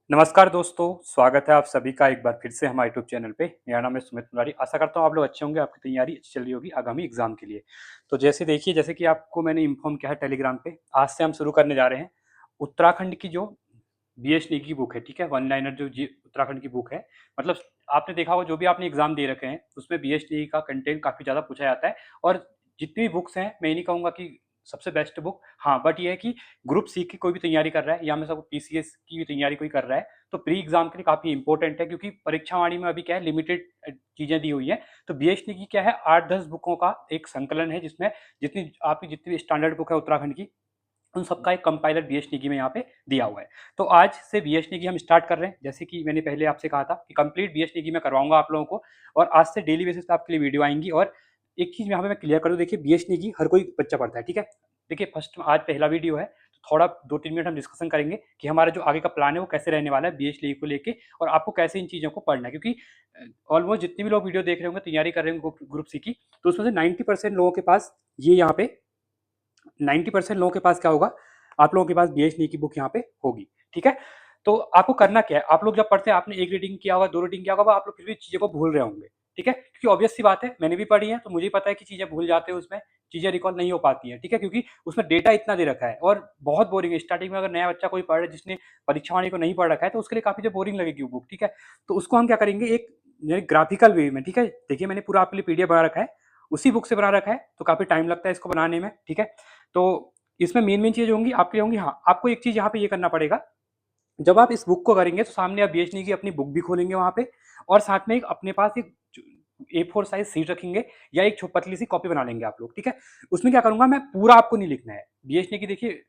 नमस्कार दोस्तों, स्वागत है आप सभी का एक बार फिर से हमारे यूट्यूब चैनल पे। मेरा नाम है सुमित मुरारी। आशा करता हूँ आप लोग अच्छे होंगे, आपकी तैयारी अच्छी चल रही होगी आगामी एग्जाम के लिए। तो जैसे कि आपको मैंने इन्फॉर्म किया है टेलीग्राम पे, आज से हम शुरू करने जा रहे हैं उत्तराखंड की जो बीएचडी की बुक है, ठीक है? वन लाइनर जो जी उत्तराखंड की बुक है। मतलब आपने देखा होगा जो भी आपने एग्जाम दे रखे हैं, उसमें बीएचडी का कंटेंट काफ़ी ज़्यादा पूछा जाता है। और जितनी भी बुक्स हैं, मैं ये नहीं कहूँगा कि सबसे बेस्ट बुक, हाँ, बट ये है कि ग्रुप सी की कोई भी तैयारी कर रहा है या मैं सब पीसीएस की भी तैयारी कोई कर रहा है, तो प्री एग्जाम के लिए काफ़ी इंपॉर्टेंट है, क्योंकि परीक्षा वाणी में अभी क्या है, लिमिटेड चीज़ें दी हुई हैं। तो बीएचडी की क्या है, 8-10 बुकों का एक संकलन है, जिसमें जितनी आपकी जितनी भी स्टैंडर्ड बुक है उत्तराखंड की, उन सबका एक कंपाइलर बीएचडी में यहाँ पे दिया हुआ है। तो आज से बीएचडी हम स्टार्ट कर रहे हैं। जैसे कि मैंने पहले आपसे कहा था कि कंप्लीट बीएचडी मैं करवाऊंगा आप लोगों को, और आज से डेली बेसिस पे आपके लिए वीडियो आएंगी। और एक चीज़ यहाँ पे मैं क्लियर कर दूँ, देखिए बीएचडी हर कोई बच्चा पढ़ता है, ठीक है? देखिए फर्स्ट आज पहला वीडियो है, तो थोड़ा 2-3 मिनट हम डिस्कशन करेंगे कि हमारा जो आगे का प्लान है वो कैसे रहने वाला है बीएचडी को लेके, और आपको कैसे इन चीज़ों को पढ़ना है। क्योंकि ऑलमोस्ट जितने भी लोग वीडियो देख रहे होंगे, तैयारी कर रहे होंगे ग्रुप सी की, तो उसमें से 90% लोगों के पास ये यहाँ पे 90% लोगों के पास क्या होगा, आप लोगों के पास बीएचडी की बुक यहाँ पे होगी, ठीक है? तो आपको करना क्या है, आप लोग जब पढ़ते हैं, आपने एक रीडिंग किया होगा, 2 रीडिंग किया होगा, आप लोग फिर भी चीज़ों को भूल रहे होंगे, ठीक है? क्योंकि ऑब्वियस सी बात है, मैंने भी पढ़ी है, तो मुझे पता है कि चीज़ें भूल जाते हैं उसमें, चीज़ें रिकॉल नहीं हो पाती हैं, ठीक है? क्योंकि उसमें डेटा इतना दे रखा है और बहुत बोरिंग है। स्टार्टिंग में अगर नया बच्चा कोई पढ़ रहा है, जिसने परीक्षा वाणी को नहीं पढ़ रखा है, तो उसके लिए काफ़ी जो बोरिंग लगेगी वो बुक, ठीक है? तो उसको हम क्या करेंगे, एक ग्राफिकल वे में, ठीक है? देखिए मैंने पूरा आपके लिए पीडीएफ बना रखा है, उसी बुक से बना रखा है, तो काफ़ी टाइम लगता है इसको बनाने में, ठीक है? तो इसमें मेन चीज़ होंगी आपके लिए होंगी। हाँ, आपको एक चीज़ यहाँ पे ये करना पड़ेगा, जब आप इस बुक को करेंगे तो सामने आप बीएचडी की अपनी बुक भी खोलेंगे वहाँ पे, और साथ में एक अपने पास एक A4 साइज शीट रखेंगे, या एक पतली सी कॉपी बना लेंगे आप लोग, ठीक है? उसमें क्या करूँगा, मैं पूरा आपको नहीं लिखना है। बीएचडी की देखिए,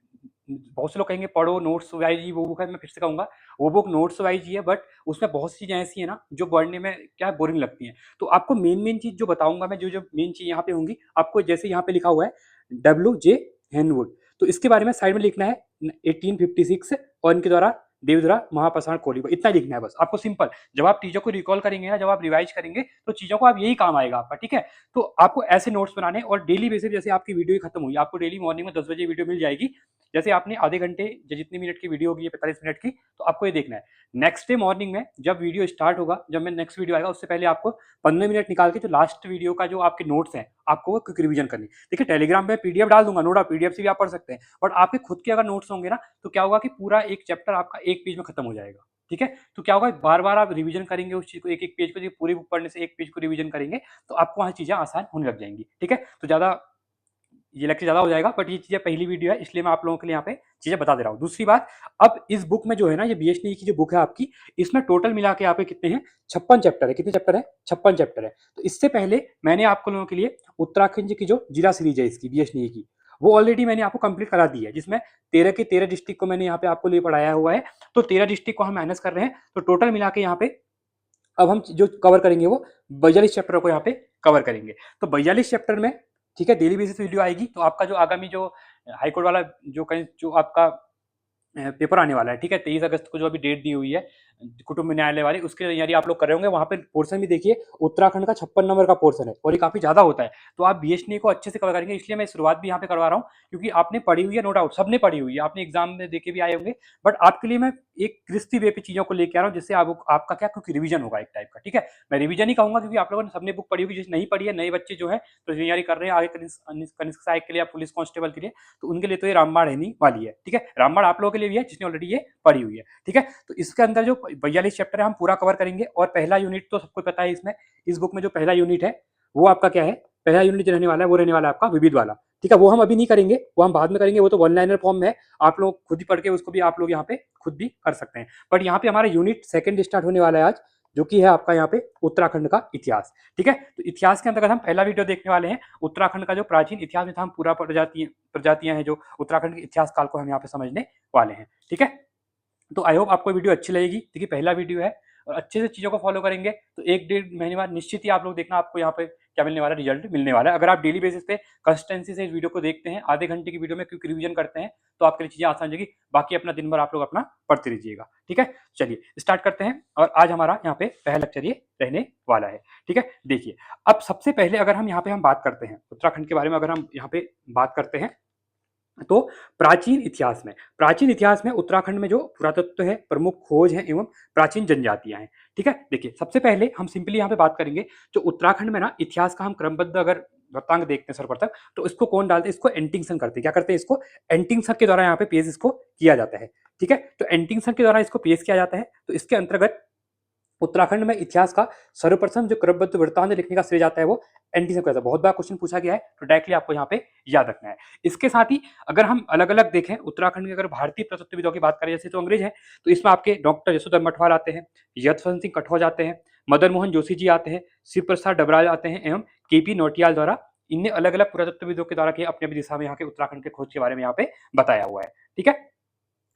बहुत से लोग कहेंगे पढ़ो नोट्स वाइज ही वो बुक है, मैं फिर से कहूँगा वो बुक नोट्स वाइज ही है, बट उसमें बहुत सी चीज़ें ऐसी है ना जो पढ़ने में क्या है, बोरिंग लगती हैं। तो आपको मेन चीज़ जो बताऊँगा मैं, जो मेन चीज़ यहाँ पे होंगी, आपको जैसे यहाँ पे लिखा हुआ है डब्ल्यू जे हेनवुड, तो इसके बारे में साइड में लिखना है 1856, और इनके द्वारा देवधरा महापाषाण कोलिबा, इतना लिखना है बस आपको, सिंपल। जब आप चीज़ों को रिकॉल करेंगे ना, जब आप रिवाइज करेंगे, तो चीज़ों को आप यही काम आएगा आपका, ठीक है? तो आपको ऐसे नोट्स बनाने, और डेली बेसिस जैसे आपकी वीडियो खत्म हुई, आपको डेली मॉर्निंग में 10 बजे वीडियो मिल जाएगी। जैसे आपने आधे घंटे या जितनी मिनट की वीडियो होगी, 45 मिनट की, तो आपको ये देखना है। नेक्स्ट डे मॉर्निंग में जब वीडियो स्टार्ट होगा, जब मैं नेक्स्ट वीडियो आएगा, उससे पहले आपको 15 मिनट निकाल के जो लास्ट वीडियो का जो आपके नोट्स हैं, आपको वो क्विक रिवीजन करनी। देखिए टेलीग्राम पे पीडीएफ डाल दूंगा, नो डाउट पीडीएफ से भी आप पढ़ सकते हैं, बट आपके खुद के अगर नोट्स होंगे ना, तो क्या होगा कि पूरा एक चैप्टर आपका एक पेज में खत्म हो जाएगा, ठीक है? तो क्या होगा, बार बार आप रिवीजन करेंगे उस चीज को, एक एक पेज को, पूरी बुक पढ़ने से एक पेज को रिवीजन करेंगे, तो आपको वहां चीजें आसान होने लग जाएंगी, ठीक है? तो ज्यादा ये लेक्चर ज़्यादा हो जाएगा, बट ये चीज़ें पहली वीडियो है, इसलिए मैं आप लोगों के लिए यहाँ पे चीज़ें बता दे रहा हूँ। दूसरी बात, अब इस बुक में जो है ना, ये बीएचडी की जो बुक है आपकी, इसमें टोटल मिला के यहाँ पे कितने हैं, 56 चैप्टर है। कितने चैप्टर है? 56 चैप्टर है। तो इससे पहले मैंने आपको लोगों के लिए उत्तराखंड की जो जिला सीरीज है इसकी बीएचडी की, वो ऑलरेडी मैंने आपको कंप्लीट करा दी है, जिसमें 13 के 13 डिस्ट्रिक्ट को मैंने यहाँ पे आपको लिए पढ़ाया हुआ है। तो 13 डिस्ट्रिक्ट को हम माइनस कर रहे हैं, तो टोटल मिला के यहाँ पे अब हम जो कवर करेंगे वो 42 चैप्टर को यहाँ पे कवर करेंगे। तो 42 चैप्टर में, ठीक है, डेली बेसिस वीडियो आएगी। तो आपका जो आगामी जो हाईकोर्ट वाला जो कहीं जो आपका पेपर आने वाला है, ठीक है, 23 अगस्त को जो अभी डेट दी हुई है कुटुंब न्यायालय वाली, उसकी तैयारी आप लोग कर रहे होंगे। वहां पे पोर्शन भी देखिए, उत्तराखंड का 56 नंबर का पोर्शन है, और ये काफी ज्यादा होता है। तो आप बीएचडी को अच्छे से कवर करेंगे, इसलिए मैं शुरुआत भी यहाँ पे करवा रहा हूँ, क्योंकि आपने पढ़ी हुई है, नो डाउट सबने पढ़ी हुई है, आपने एग्जाम में देखे भी आए होंगे, बट आपके लिए मैं एक क्रिस्पी वे पे चीजों को लेकर आ रहा हूँ, जिससे आपका क्या, क्योंकि रिवीजन होगा एक टाइप का, ठीक है? मैं रिवीजन ही कहूंगा, क्योंकि आप लोगों ने सबने बुक पढ़ी होगी, जिसने नहीं पढ़ी है, नए बच्चे जो है तो तैयारी कर रहे हैं आगे कनिष्क सहायक के लिए, पुलिस कांस्टेबल के लिए, तो उनके लिए तो ये रामबाण रहने वाली है, ठीक है? रामबाण आप लोगों के लिए भी है जिसने ऑलरेडी ये पढ़ी हुई है, ठीक है? तो इसके अंदर जो 42 चैप्टर है हम पूरा कवर करेंगे। और पहला यूनिट तो सबको पता है, इसमें इस बुक में जो पहला यूनिट है वो आपका क्या है, पहला यूनिट जो रहने वाला है वो रहने वाला है आपका विविध वाला, ठीक है? वो हम अभी नहीं करेंगे, वो हम बाद में करेंगे, वो तो वन लाइनर फॉर्म में है, आप लोग खुद ही पढ़ के उसको भी आप लोग यहाँ पे खुद भी कर सकते हैं। बट यहाँ पे हमारा यूनिट सेकंड स्टार्ट होने वाला है आज, जो कि है आपका यहाँ पे उत्तराखंड का इतिहास, ठीक है? तो इतिहास के अंतर्गत हम पहला वीडियो देखने वाले हैं, उत्तराखंड का जो प्राचीन इतिहास में था, हम पूरा प्रजातियां हैं जो उत्तराखंड के इतिहास काल को हम यहाँ पे समझने वाले हैं, ठीक है? तो आई होप आपको वीडियो अच्छी लगेगी। देखिए पहला वीडियो है, और अच्छे से चीज़ों को फॉलो करेंगे तो 1-1.5 महीने बाद निश्चित ही आप लोग देखना, आपको यहाँ पे क्या मिलने वाला है, रिजल्ट मिलने वाला है। अगर आप डेली बेसिस पे कंसिस्टेंसी से इस वीडियो को देखते हैं, आधे घंटे की वीडियो में क्विक रिवीजन करते हैं, तो आपके लिए चीज़ें आसान हो जाएगी। बाकी अपना दिन भर आप लोग अपना पढ़ते रहिएगा, ठीक है? चलिए स्टार्ट करते हैं, और आज हमारा यहाँ पे पहला लेक्चर ये रहने वाला है, ठीक है? देखिए, अब सबसे पहले अगर हम यहाँ पे बात करते हैं उत्तराखंड के बारे में, अगर हम यहाँ पे बात करते हैं, तो प्राचीन इतिहास में उत्तराखंड में जो पुरातत्व है, प्रमुख खोज है एवं प्राचीन जनजातियां हैं। ठीक है, देखिए सबसे पहले हम सिंपली यहाँ पे बात करेंगे जो उत्तराखंड में ना इतिहास का हम क्रमबद्ध अगर वृत्तांक देखते हैं सर्वप्रथम, तो इसको कौन डालते हैं? इसको एंटिंगसन करते हैं। क्या करते हैं? इसको एंटिंगसन के द्वारा यहाँ पे पेश इसको किया जाता है। ठीक है, तो एंटिंगसन के द्वारा इसको पेश किया जाता है। तो इसके अंतर्गत उत्तराखंड में इतिहास का सर्वप्रथम जो क्रमबद्ध वृत्तांत लिखने का श्रेय जाता है वो एंटी का। बहुत बार क्वेश्चन पूछा गया है, तो डायरेक्टली आपको यहाँ पे याद रखना है। इसके साथ ही अगर हम अलग अलग देखें उत्तराखंड के, अगर भारतीय प्रत्युत्तरविदों की बात करें, जैसे तो अंग्रेज है, तो इसमें आपके डॉक्टर यशोधर मठवाल आते हैं, यशवंत सिंह कठोज आते हैं, मदन मोहन जोशी जी आते हैं, शिव प्रसाद डबराल आते हैं एवं केपी नौटियाल द्वारा इनने अलग अलग पुरातत्वविदों के द्वारा अपनी अपनी दिशा में यहाँ के उत्तराखंड के खोज के बारे में यहाँ पे बताया हुआ है। ठीक है,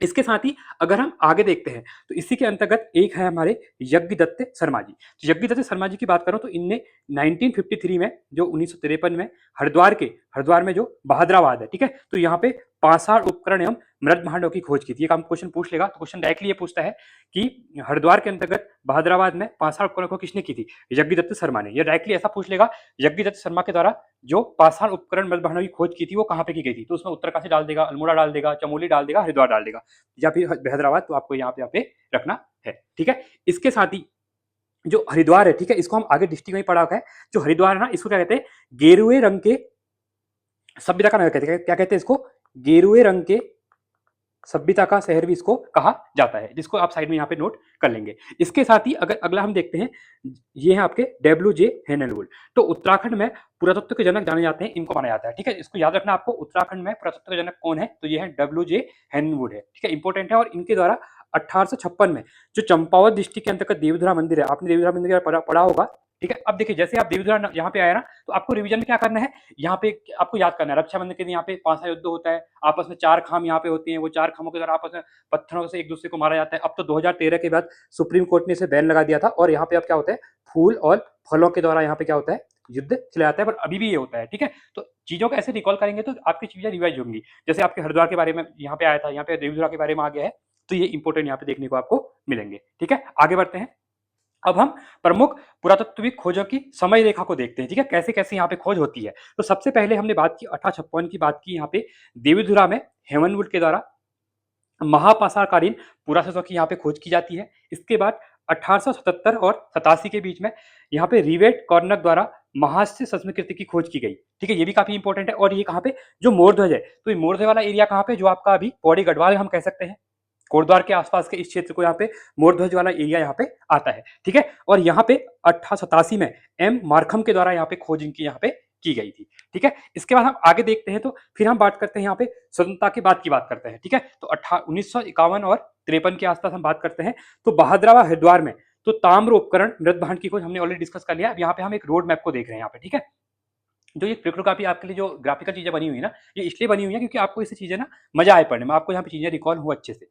इसके साथ ही अगर हम आगे देखते हैं तो इसी के अंतर्गत एक है हमारे यज्ञदत्त शर्मा जी। तो यज्ञदत्त शर्मा जी की बात करूं तो इनने 1953 में, जो 1953 में हरिद्वार में जो बहादराबाद है, ठीक है, तो यहाँ पे पाषाण उपकरण एवं मृत भांडों की खोज की थी। एक हम क्वेश्चन पूछ लेगा तो क्वेश्चन डायरेक्टली ये पूछता है कि हरिद्वार के अंतर्गत बहादराबाद में पाषाण उपकरण को किसने की थी? यज्ञदत्त शर्मा ने। ये डायरेक्टली ऐसा पूछ लेगा यज्ञदत्त शर्मा के द्वारा जो पाषाण उपकरण मृत भांडों की खोज की थी वो कहाँ पे की गई थी? तो उसमें उत्तरकाशी डाल देगा, अल्मोड़ा डाल देगा, चमोली डाल देगा, हरिद्वार डाल देगा, या फिर हैदराबाद, तो आपको यहाँ पे रखना है। ठीक है, इसके साथ ही जो हरिद्वार है, ठीक है, इसको हम आगे डिस्ट्रिक्ट में पढ़ा है। जो हरिद्वार है ना, इसको क्या कहते हैं? गेरुए रंग के सभ्यता का नगर कहते हैं। क्या कहते हैं इसको? गेरुए रंग के सभ्यता का शहर भी इसको कहा जाता है, जिसको आप साइड में यहाँ पे नोट कर लेंगे। इसके साथ ही अगर अगला हम देखते हैं, ये है आपके डब्ल्यू.जे. हेननवुड। तो उत्तराखंड में पुरातत्व के जनक जाने जाते हैं, इनको माना जाता है। ठीक है, इसको याद रखना आपको, उत्तराखंड में पुरातत्व के जनक कौन है? तो ये है डब्ल्यू.जे. हेननवुड है। ठीक है, इंपॉर्टेंट है। और इनके द्वारा 1856 में जो चंपावत डिस्ट्रिक्ट के अंतर्गत देवधुरा मंदिर है, आपने देवधुरा मंदिर पढ़ा होगा। ठीक है, अब देखिए जैसे आप देवधुरा यहाँ पे आए ना, तो आपको रिवीजन में क्या करना है, यहाँ पे आपको याद करना है रक्षाबंधन के दिन यहाँ पे पांचवा युद्ध होता है, आपस में 4 खाम यहाँ पे होती हैं, वो 4 खामों के द्वारा आपस में पत्थरों से एक दूसरे को मारा जाता है। अब तो 2013 के बाद सुप्रीम कोर्ट ने इसे बैन लगा दिया था, और यहाँ पे अब क्या होता है, फूल और फलों के द्वारा यहाँ पे क्या होता है, युद्ध चला जाता है। पर अभी भी ये होता है। ठीक है, तो चीजों को ऐसे रिकॉल करेंगे तो आपकी चीजें रिवाइज होंगी। जैसे आपके हरिद्वार के बारे में यहाँ पे आया था, यहाँ पे देवधुरा के बारे में आ गया है, तो ये इंपॉर्टेंट यहाँ पे देखने को आपको मिलेंगे। ठीक है, आगे बढ़ते हैं। अब हम प्रमुख पुरातत्विक खोजों की समय रेखा को देखते हैं। ठीक है, कैसे कैसे यहाँ पे खोज होती है। तो सबसे पहले हमने बात की 1856 की बात की, यहाँ पे देवीधुरा में हेमनवुड के द्वारा महापाषाणकालीन पुरातत्व की यहाँ पे खोज की जाती है। इसके बाद 1877 और 87 के बीच में यहाँ पे रिवेट कॉर्नक द्वारा महास्य संस्कृति की खोज की गई। ठीक है, ये भी काफी इंपॉर्टेंट है। और ये कहाँ पे, जो मोरध्वज है, तो ये मोरध्वज वाला एरिया कहाँ पे, जो आपका अभी पौड़ी गढ़वाल हम कह सकते हैं, कोटद्वार के आसपास के इस क्षेत्र को यहाँ पे मोरध्वज वाला एरिया यहाँ पे आता है। ठीक है, और यहाँ पे 1887 में एम मार्खम के द्वारा यहाँ पे खोज इनकी यहाँ पे की गई थी। ठीक है, इसके बाद हम आगे देखते हैं, तो फिर हम बात करते हैं यहाँ पे स्वतंत्रता के बाद की बात करते हैं। ठीक है, तो 1951 और 53 के आसपास हम बात करते हैं। तो बहादराबाद हरिद्वार में तो ताम्र उपकरण मृत भांड की खोज हमने ऑलरेडी डिस्कस कर लिया। अब यहाँ पे हम एक रोड मैप को देख रहे हैं यहाँ पे। ठीक है, जो ये क्रिप्टोग्राफी आपके लिए जो ग्राफिकल चीजें बनी हुई है ना, ये इसलिए बनी हुई है क्योंकि आपको इससे चीजें ना मजा आए पढ़ने में, आपको यहाँ पे चीजें रिकॉल हो अच्छे से।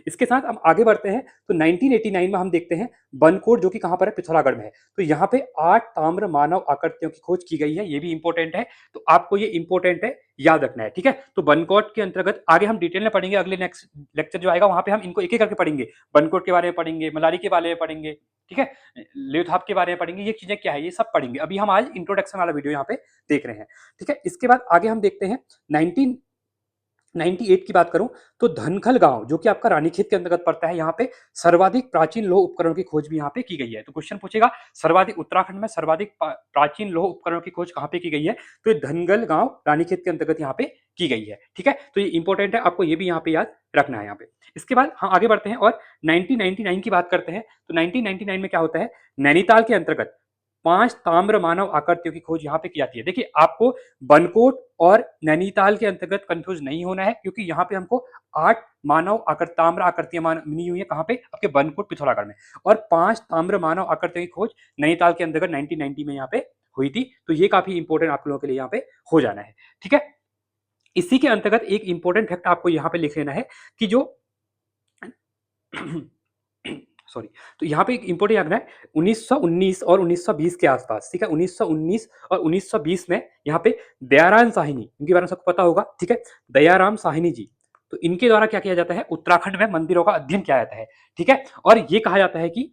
इसके साथ हम आगे बढ़ते हैं, तो 1989 में हम देखते हैं बनकोट, जो कि कहां पर है, पिथौरागढ़ में है। तो यहाँ पे 8 ताम्र मानव आकृतियों की खोज की गई है। ये भी इंपॉर्टेंट है, तो आपको ये इंपॉर्टेंट है, याद रखना है। ठीक है, तो बनकोट के अंतर्गत आगे हम डिटेल में पढ़ेंगे, अगले नेक्स्ट लेक्चर जो आएगा वहां पे हम इनको एक एक करके पढ़ेंगे। बनकोट के बारे में पढ़ेंगे, मलारी के बारे में पढ़ेंगे, ठीक है, लेथाप के बारे में पढ़ेंगे, ये चीजें क्या है ये सब पढ़ेंगे। अभी हम आज इंट्रोडक्शन वाला वीडियो यहाँ पे देख रहे हैं। ठीक है, इसके बाद आगे हम देखते हैं 1998 की बात करूं तो धनखल गांव, जो कि आपका रानीखेत के अंतर्गत पड़ता है, यहाँ पे सर्वाधिक प्राचीन लोह उपकरणों की खोज भी यहाँ पे की गई है। तो क्वेश्चन पूछेगा सर्वाधिक, उत्तराखंड में सर्वाधिक प्राचीन लोह उपकरणों की खोज कहाँ पे की गई है, तो ये धनगल गांव रानीखेत के अंतर्गत यहाँ पे की गई है। ठीक है, तो ये इंपॉर्टेंट है, आपको ये भी यहाँ पे याद रखना है यहाँ पे। इसके बाद हम आगे बढ़ते हैं और 1999 की बात करते हैं। तो 1999 में क्या होता है, नैनीताल के अंतर्गत 5 ताम्र मानव आकृतियों की खोज यहाँ पे की जाती है। देखिए आपको बनकोट और नैनीताल के अंतर्गत कंफ्यूज नहीं होना है, क्योंकि यहाँ पे हमको 8 मानव आकृति ताम्र आकृतियां मिली हुई है, कहाँ पे, आपके बनकोट पिथौरागढ़ में, और 5 ताम्र मानव आकृतियों की खोज नैनीताल के अंतर्गत 1990 में यहाँ पे हुई थी। तो ये काफी इंपॉर्टेंट आप लोगों के लिए यहाँ पे हो जाना है। ठीक है, इसी के अंतर्गत एक इंपॉर्टेंट फैक्ट आपको यहाँ पे लिख लेना है कि जो सॉरी, तो यहाँ पे एक इंपोर्टेंट याद है 1919 और 1920 के आसपास। ठीक है, 1919 और 1920 में यहाँ पे दयाराम साहिनी, इनके बारे में सबको पता होगा। ठीक है, दयाराम साहिनी जी, तो इनके द्वारा क्या किया जाता है, उत्तराखंड में मंदिरों का अध्ययन किया जाता है। ठीक है, और ये कहा जाता है कि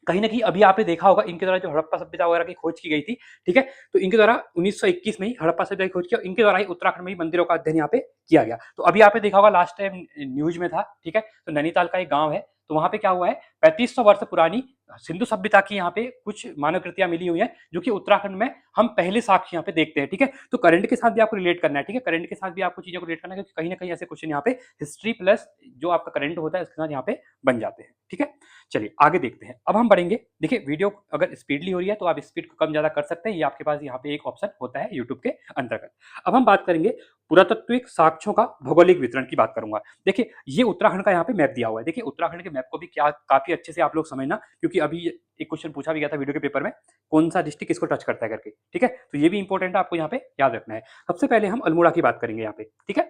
कहीं न कहीं अभी आपने देखा होगा इनके द्वारा जो हड़प्पा सभ्यता वगैरह की खोज की गई थी, ठीक है? तो इनके द्वारा 1921 में ही हड़प्पा सभ्यता की खोज की और इनके द्वारा ही उत्तराखंड में ही मंदिरों का अध्ययन यहाँ पे किया गया। तो अभी आपने देखा होगा लास्ट टाइम न्यूज़ में था, ठीक है? तो नैनीताल का एक गाँव है, तो वहाँ पे क्या हुआ है 3500 वर्ष पुरानी सिंधु सभ्यता की यहाँ पे कुछ मानव कृतियाँ मिली हुई हैं, जो कि उत्तराखंड में हम पहले साक्ष्य यहाँ पे देखते हैं, ठीक है? तो करंट के साथ भी आपको रिलेट करना है, ठीक है? करंट के साथ भी आपको चीज़ों को रिलेट करना है क्योंकि कहीं न कहीं ऐसे क्वेश्चन यहाँ पे हिस्ट्री प्लस जो आपका करंट होता है उसके साथ यहाँ पे बन जाते हैं, ठीक है? चलिए आगे देखते हैं। अब हम बढ़ेंगे, देखिए वीडियो अगर स्पीडली हो रही है तो आप स्पीड को कम ज़्यादा कर सकते हैं, ये आपके पास यहाँ पे एक ऑप्शन होता है यूट्यूब के अंतर्गत। अब हम बात करेंगे पुरातात्विक साक्ष्यों का भौगोलिक वितरण की बात करूँगा। देखिए ये उत्तराखंड का यहाँ पे मैप दिया हुआ है। देखिए उत्तराखंड के मैप को भी क्या काफ़ी अच्छे से आप लोग समझना क्योंकि अभी एक क्वेश्चन पूछा भी गया था वीडियो के पेपर में, कौन-सा डिस्ट्रिक्ट किसको टच करता है करके, ठीक है? तो ये भी इंपॉर्टेंट है आपको यहाँ पे याद रखना है। सबसे पहले हम अल्मोड़ा की बात करेंगे यहाँ पे, ठीक है?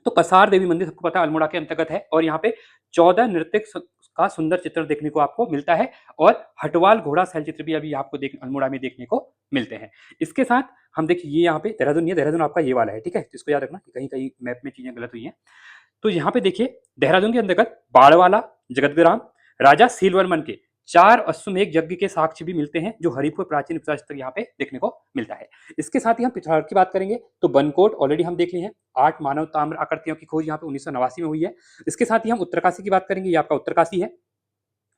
तो कसार देवी मंदिर सबको पता है अल्मोड़ा के अंतर्गत है और यहाँ पे 14 नृत्य का सुंदर चित्रण देखने को आपको मिलता है और हटवाल घोड़ा शैल चित्र भी अभी आपको अल्मोड़ा में देखने को मिलते हैं। इसके साथ हम देखिए ये यहाँ पे देहरादून नहीं है, देहरादून आपका ये वाला है, ठीक है? तो इसको याद रखना कि कहीं-कहीं मैप में चीजें गलत हुई हैं। तो यहाँ पे देखिए देहरादून के अंतर्गत बाड़वाला, जगतग्राम, राजा सीलवर्मन के 4 अश्वमेध यज्ञ के साक्ष्य भी मिलते हैं, जो हरिपुर प्राचीन उपस्थल यहाँ पे देखने को मिलता है। इसके साथ ही हम पिथौरागढ़ की बात करेंगे, तो बनकोट ऑलरेडी हम देख लिए हैं। 8 मानव ताम्र आकृतियों की खोज यहाँ पे 1989 में हुई है। इसके साथ ही हम उत्तरकाशी की बात करेंगे, ये आपका उत्तरकाशी है।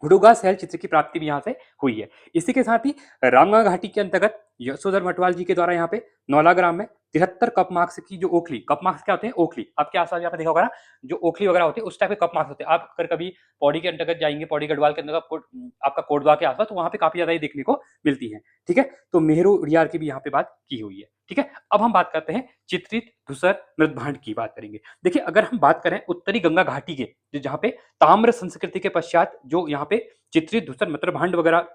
हुडुगा शैल चित्र की प्राप्ति भी यहाँ से हुई है। इसी के साथ ही रामगंगा घाटी के अंतर्गत यशोधर मटवाल जी के द्वारा यहाँ पे नौला ग्राम में 73 कप मार्क्स की जो ओखली, कप मार्क्स क्या होते हैं? ओखली। आपके आस-पास यहाँ पे देखा होगा ना, जो ओखली वगैरह होती है, उस टाइप के कप मार्क्स होते हैं। आप अगर कभी पौड़ी के अंतर्गत जाएँगे, पौड़ी गढ़वाल के अंतर्गत आपका कोटद्वार के आस-पास, तो वहाँ पे काफ़ी ज़्यादा ये देखने को मिलती हैं, ठीक है? तो मेहरू उड़ियार की भी यहाँ पे बात की हुई है, ठीक है? अब हम बात करते हैं चित्रित धूसर मृदभांड की बात करेंगे। देखिए अगर हम बात करें उत्तरी गंगा घाटी के, जहाँ पे ताम्र संस्कृति के पश्चात जो यहाँ पे चित्रित धूसर मृदभांड वगैरह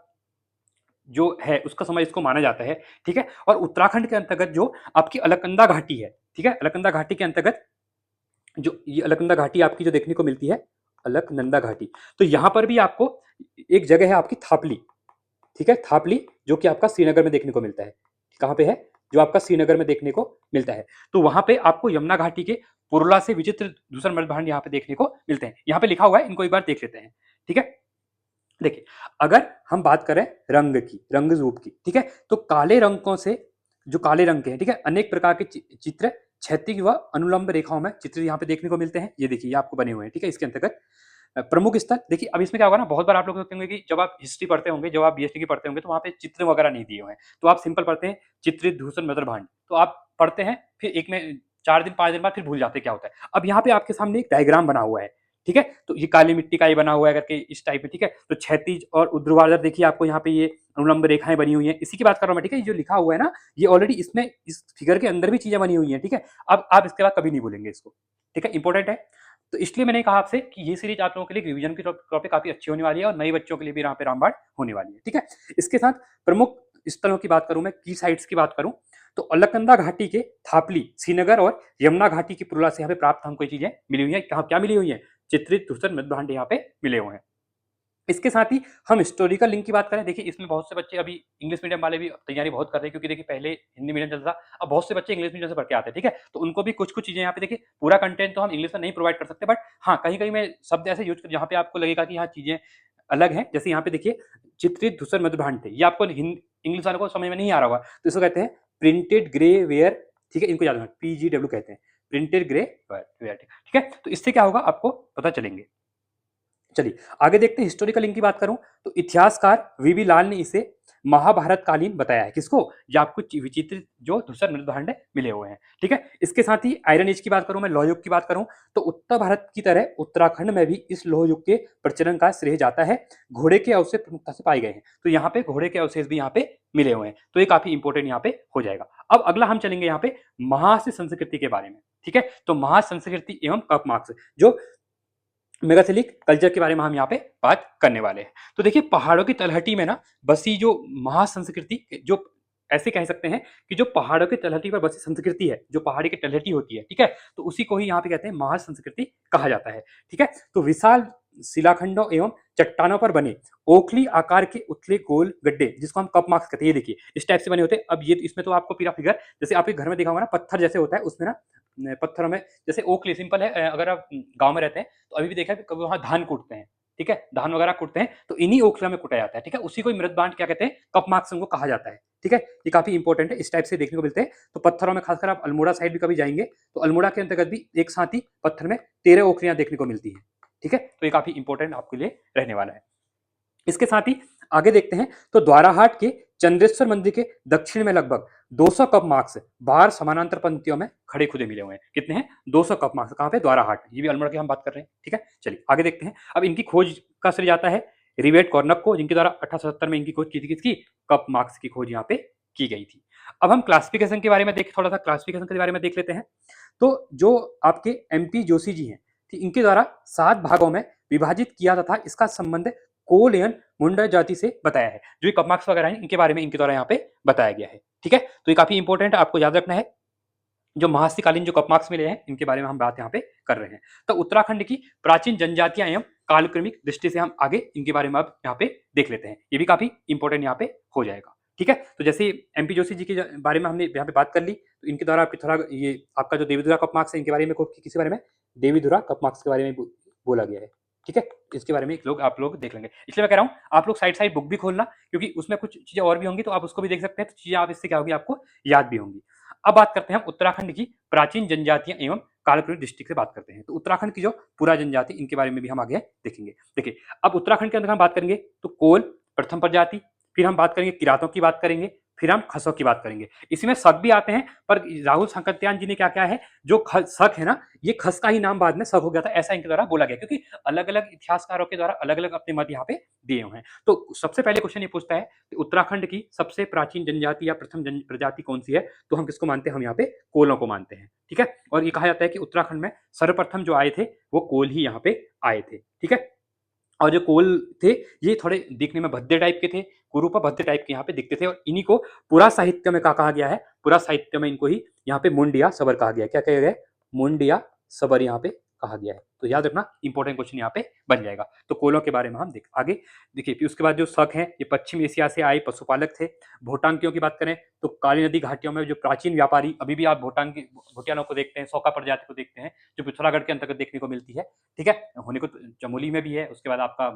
जो है उसका समय इसको माना जाता है, ठीक है? और उत्तराखंड के अंतर्गत जो आपकी अलकनंदा घाटी है, ठीक है? अलकनंदा घाटी के अंतर्गत जो ये अलकनंदा घाटी आपकी जो देखने को मिलती है, अलकनंदा घाटी, तो यहाँ पर भी आपको एक जगह है आपकी थापली, ठीक है? थापली जो कि आपका श्रीनगर में देखने को मिलता है। कहाँ पे है? जो आपका श्रीनगर में देखने को मिलता है। तो वहाँ पे आपको यमुना घाटी के पुरला से विचित्र धूसर मृदभांड यहाँ पे देखने को मिलते हैं। यहाँ पे लिखा हुआ है, इनको एक बार देख लेते हैं, ठीक है? देखिए, अगर हम बात करें रंग की, रंग रूप की, ठीक है? तो काले रंगों से जो काले रंग के हैं, ठीक है? अनेक प्रकार के चित्र क्षैतिज व अनुलंब रेखाओं में चित्र यहाँ पे देखने को मिलते हैं। ये देखिए, ये आपको बने हुए हैं, ठीक है? इसके अंतर्गत प्रमुख स्थल देखिए, अब इसमें क्या होगा ना, बहुत बार आप लोग सोचते होंगे कि जब आप हिस्ट्री पढ़ते होंगे, जब आप बीएसटी की पढ़ते होंगे, तो वहाँ पे चित्र वगैरह नहीं दिए हुए हैं। तो आप सिंपल पढ़ते हैं चित्रित धूसर मृदभांड। तो आप पढ़ते हैं, फिर एक में 4 दिन 5 दिन बाद फिर भूल जाते हैं क्या होता है। अब यहाँ पे आपके सामने एक डायग्राम बना हुआ है, ठीक है? तो ये काली मिट्टी का ये बना हुआ है करके इस टाइप में, ठीक है? तो क्षैतिज और ऊर्ध्वाधर देखिए आपको यहाँ पे ये अनुलंब रेखाएं बनी हुई हैं। इसी की बात कर रहा हूँ मैं, ठीक है? ये जो लिखा हुआ है ना, ये ऑलरेडी इसमें इस फिगर के अंदर भी चीजें बनी हुई हैं, ठीक है? अब आप इसके बाद कभी नहीं भूलेंगे इसको, ठीक है? इंपॉर्टेंट है। तो इसलिए मैंने कहा आपसे कि ये सीरीज आप लोगों के लिए रिवीजन की तौर पे काफी अच्छी होने वाली है और नए बच्चों के लिए भी यहाँ पे रामबाण होने वाली है, ठीक है? इसके साथ प्रमुख स्थलों की बात करूं मैं, की साइट्स की बात करूं, तो अलकनंदा घाटी के थापली, श्रीनगर और यमुना घाटी की पुरला से यहाँ पे प्राप्त हमको ये चीजें मिली हुई है। कहाँ क्या मिली हुई है? चित्रित धूसर मृदभांड यहाँ पे मिले हुए हैं। इसके साथ ही हम हिस्टोरिकल लिंक की बात करें, देखिए इसमें बहुत से बच्चे अभी इंग्लिश मीडियम वाले भी तैयारी बहुत कर रहे हैं क्योंकि देखिए पहले हिंदी मीडियम चलता था, अब बहुत से बच्चे इंग्लिश मीडियम से पढ़ के आते हैं, ठीक है? तो उनको भी कुछ-कुछ चीजें यहाँ पे देखिए, पूरा कंटेंट तो हम इंग्लिश में नहीं प्रोवाइड कर सकते, बट हाँ, कहीं-कहीं मैं शब्द ऐसे यूज़ जहाँ पे आपको लगेगा कि हाँ, चीजें अलग हैं। जैसे यहाँ पे देखिए चित्रित धूसर मृदभांड थे, ये आपको इंग्लिश वालों को समझ में नहीं आ रहा होगा, तो इसको कहते हैं प्रिंटेड ग्रे वेयर, ठीक है? इनको याद रखना, पीजीडब्ल्यू कहते हैं, प्रिंटेड ग्रे वेयर, ठीक है? तो इससे क्या होगा आपको पता चलेंगे। चलिए आगे देखते हैं। हिस्टोरिकल लिंक की बात करूं तो इतिहासकार वीवी लाल ने इसे महाभारत कालीन बताया है। किसको? ये आपको विचित्र जो धूसर मृदभांड मिले हुए हैं, ठीक है? इसके साथ ही आयरन एज की बात करूं, मैं लौह युग की बात करूं, तो उत्तर भारत की तरह उत्तराखंड में भी इस लौह युग के प्रचलन का श्रेय जाता है। घोड़े के अवशेष प्रमुखता से पाए गए हैं, तो यहाँ पे घोड़े के अवशेष भी यहाँ पे मिले हुए हैं, तो ये काफी इंपॉर्टेंट यहाँ पे हो जाएगा। अब अगला हम चलेंगे यहाँ पे महास्य संस्कृति के बारे में, ठीक है? तो महास्य संस्कृति एवं कप मार्क्स जो मेगाथिलिक कल्चर के बारे में हम यहाँ पे बात करने वाले हैं। तो देखिए पहाड़ों की तलहटी में ना बसी जो महासंस्कृति, जो ऐसे कह सकते हैं कि जो पहाड़ों की तलहटी पर बसी संस्कृति है, जो पहाड़ी की तलहटी होती है, ठीक है? तो उसी को ही यहाँ पे कहते हैं महासंस्कृति कहा जाता है, ठीक है? तो विशाल शिलाखंडों एवं चट्टानों पर बने ओखली आकार के उथले गोल गड्ढे, जिसको हम कप मार्क्स कहते हैं, ये देखिए इस टाइप से बने होते हैं। अब ये इसमें तो आपको पूरा फिगर जैसे आपके घर में देखा होगा ना, पत्थर जैसे होता है, उसमें ना पत्थरों में जैसे ओखली सिंपल है। अगर आप गांव में रहते हैं तो अभी भी देखा है कि कभी वहां धान कूटते हैं, ठीक है, धान वगैरह कुटते हैं तो इन्हीं ओखलियों में कुटा जाता है, ठीक है, उसी को मृत बांट क्या कहते हैं, कप मार्क्स उनको कहा जाता है, ठीक है, ये काफी इंपॉर्टेंट है, इस टाइप से देखने को मिलते हैं। तो पत्थरों में खासकर आप अल्मोड़ा साइड भी कभी जाएंगे तो अल्मोड़ा के अंतर्गत भी एक साथ ही पत्थर में 13 ओखलियां देखने को मिलती है, ठीक है, तो ये काफी इंपॉर्टेंट आपके लिए रहने वाला है। इसके साथ ही आगे देखते हैं तो द्वाराहाट के चंद्रेश्वर मंदिर के दक्षिण में लगभग 200 कप मार्क्स बाहर समानांतर पंक्तियों में खड़े खुदे मिले हुए हैं। कितने हैं? 200 कप मार्क्स। कहां पे? द्वाराहाट। ये भी अल्मोड़ा की हम बात कर रहे हैं, ठीक है। चलिए आगे देखते हैं। अब इनकी खोज का श्रेय जाता है रिवेट कॉर्नक को, जिनके द्वारा 1870 में इनकी खोज की थी। किसकी? कप मार्क्स की खोज यहाँ पे की गई थी। अब हम क्लासिफिकेशन के बारे में देख थोड़ा सा क्लासिफिकेशन के बारे में देख लेते हैं। तो जो आपके एमपी जोशी जी हैं, इनके द्वारा 7 भागों में विभाजित किया तथा इसका संबंध कोलेयन मुंडा जाति से बताया है। जो कप मार्क्स वगैरह हैं इनके बारे में इनके द्वारा यहाँ पे बताया गया है, ठीक है। तो ये काफी इंपॉर्टेंट है, आपको याद रखना है। जो महास्थीकालीन जो कप मार्क्स मिले हैं इनके बारे में हम बात यहाँ पे कर रहे हैं। तो उत्तराखंड की प्राचीन जनजातियां एवं कालक्रमिक दृष्टि से हम आगे इनके बारे में अब यहाँ पे देख लेते हैं। ये भी काफी इंपॉर्टेंट यहाँ पे हो जाएगा, ठीक है। तो जैसे एमपी जोशी जी के बारे में हमने यहाँ पे बात कर ली, तो इनके द्वारा आपकी थोड़ा ये आपका जो देवीधुरा कप मार्क्स है इनके बारे में किसी बारे में देवीधुरा कप मार्क्स के बारे में बोला गया है, ठीक है। इसके बारे में आप लोग देख लेंगे। इसलिए मैं कह रहा हूँ आप लोग साइड बुक भी खोलना, क्योंकि उसमें कुछ चीजें और भी होंगी तो आप उसको भी देख सकते हैं। तो चीजें आप इससे क्या होगी, आपको याद भी होंगी। अब बात करते हैं हम उत्तराखंड की प्राचीन जनजातियां एवं कालक्रमिक डिस्ट्रिक्ट से बात करते हैं। तो उत्तराखंड की जो पूरा जनजाति इनके बारे में भी हम आगे देखेंगे। देखिए अब उत्तराखंड के अंदर हम बात करेंगे तो कोल प्रथम प्रजाति, फिर हम बात करेंगे किरातों की बात करेंगे, फिर हम खसों की बात करेंगे। इसमें शक भी आते हैं, पर राहुल संकत्यान जी ने क्या क्या है, जो शक है ना, ये खस का ही नाम बाद में शक हो गया था, ऐसा इनके द्वारा बोला गया, क्योंकि अलग अलग इतिहासकारों के द्वारा अलग अलग अपने मत यहाँ पे दिए हुए हैं। तो सबसे पहले क्वेश्चन ये पूछता है कि उत्तराखंड की सबसे प्राचीन जनजाति या प्रथम प्रजाति कौन सी है? तो हम किसको मानते हैं? हम यहाँ पे कोलों को मानते हैं, ठीक है। और ये कहा जाता है कि उत्तराखंड में सर्वप्रथम जो आए थे वो कोल ही यहाँ पे आए थे, ठीक है। और जो कोल थे ये थोड़े दिखने में भद्दे टाइप के थे, कुरूप भद्दे टाइप के यहाँ पे दिखते थे, और इन्हीं को पुरा साहित्य में क्या कहा गया है? पुरा साहित्य में इनको ही यहाँ पे मुंडिया सबर कहा गया है। क्या कहा गया है? मुंडिया सबर यहाँ पे कहा गया है। तो याद रखना, इंपॉर्टेंट क्वेश्चन यहाँ पे बन जाएगा। तो कोलों के बारे में हम आगे देखिए। फिर उसके बाद जो शक है, ये पश्चिम एशिया से आए पशुपालक थे। भूटांकियों की बात करें तो काली नदी घाटियों में जो प्राचीन व्यापारी, अभी भी आप भूटान की भूटियानों को देखते हैं, सौका प्रजाति को देखते हैं, जो पिथौरागढ़ के अंतर्गत देखने को मिलती है, ठीक है। होने को चमोली में भी है, उसके बाद आपका